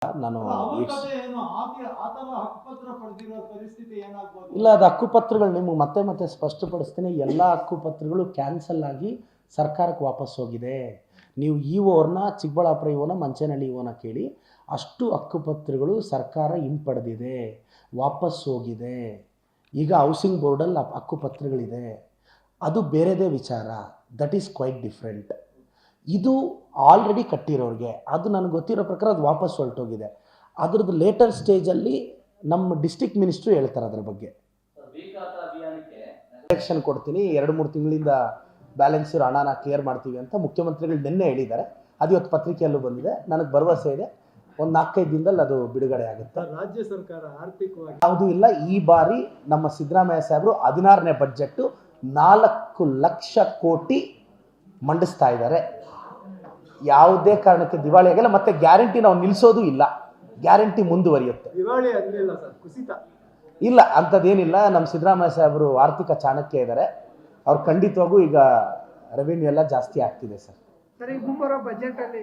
ನಾನು ಇಲ್ಲ, ಅದು ಹಕ್ಕುಪತ್ರಗಳು ನಿಮಗೆ ಮತ್ತೆ ಮತ್ತೆ ಸ್ಪಷ್ಟಪಡಿಸ್ತೀನಿ. ಎಲ್ಲ ಹಕ್ಕುಪತ್ರಗಳು ಕ್ಯಾನ್ಸಲ್ ಆಗಿ ಸರ್ಕಾರಕ್ಕೆ ವಾಪಸ್ ಹೋಗಿದೆ. ನೀವು ಇಒರ್ನ ಚಿಕ್ಕಬಳ್ಳಾಪುರ ಇಒನ ಮಂಚೇನಹಳ್ಳಿ ಇಒನ ಕೇಳಿ, ಅಷ್ಟು ಹಕ್ಕುಪತ್ರಗಳು ಸರ್ಕಾರ ಹಿಂಪಡೆದಿದೆ, ವಾಪಸ್ ಹೋಗಿದೆ. ಈಗ ಹೌಸಿಂಗ್ ಬೋರ್ಡಲ್ಲಿ ಹಕ್ಕುಪತ್ರಗಳಿದೆ, ಅದು ಬೇರೆದೇ ವಿಚಾರ. That is quite different. ಇದು ಆಲ್ರೆಡಿ ಕಟ್ಟಿರೋರಿಗೆ, ಅದು ನನಗೆ ಗೊತ್ತಿರೋ ಪ್ರಕಾರ ಅದು ವಾಪಸ್ ಹೊರಟೋಗಿದೆ. ಅದ್ರದ್ದು ಲೇಟರ್ ಸ್ಟೇಜಲ್ಲಿ ನಮ್ಮ ಡಿಸ್ಟ್ರಿಕ್ಟ್ ಮಿನಿಸ್ಟ್ರು ಹೇಳ್ತಾರೆ ಅದ್ರ ಬಗ್ಗೆ. ಎಲೆಕ್ಷನ್ ಕೊಡ್ತೀನಿ, 2-3 ತಿಂಗಳಿಂದ ಬ್ಯಾಲೆನ್ಸ್ ಇರೋ ಹಣನ ಕ್ಲಿಯರ್ ಮಾಡ್ತೀವಿ ಅಂತ ಮುಖ್ಯಮಂತ್ರಿಗಳು ನಿನ್ನೆ ಹೇಳಿದ್ದಾರೆ. ಅದು ಇವತ್ತು ಪತ್ರಿಕೆಯಲ್ಲೂ ಬಂದಿದೆ. ನನಗೆ ಭರವಸೆ ಇದೆ, ಒಂದು 4-5 ದಿನದಲ್ಲಿ ಅದು ಬಿಡುಗಡೆ ಆಗುತ್ತೆ. ರಾಜ್ಯ ಸರ್ಕಾರ ಆರ್ಥಿಕವಾಗಿ ಯಾವುದೂ ಇಲ್ಲ. ಈ ಬಾರಿ ನಮ್ಮ ಸಿದ್ದರಾಮಯ್ಯ ಸಾಹೇಬರು 16ನೇ ಬಡ್ಜೆಟ್ಟು 4 ಲಕ್ಷ ಕೋಟಿ ಮಂಡಿಸ್ತಾ ಇದ್ದಾರೆ. ಯಾವುದೇ ಕಾರಣಕ್ಕೆ ದಿವಾಳಿ ಆಗಿಲ್ಲ. ಮತ್ತೆ ಗ್ಯಾರಂಟಿ ನಾವು ನಿಲ್ಲಿಸೋದು ಇಲ್ಲ, ಗ್ಯಾರಂಟಿ ಮುಂದುವರಿಯುತ್ತೆ. ದಿವಾಳಿ ಆಗಲಿಲ್ಲ ಸರ್, ಕುಸಿತ ಇಲ್ಲ, ಅಂಥದ್ದೇನಿಲ್ಲ. ನಮ್ಮ ಸಿದ್ದರಾಮಯ್ಯ ಸಾಹೇಬರು ಆರ್ಥಿಕ ಚಾಣಕ್ಯ ಇದ್ದಾರೆ. ಅವ್ರು ಖಂಡಿತವಾಗೂ ಈಗ ರೆವಿನ್ಯೂ ಎಲ್ಲ ಜಾಸ್ತಿ ಆಗ್ತಿದೆ ಸರ್. ಮುಂಬರೋ ಬಜೆಟಲ್ಲಿ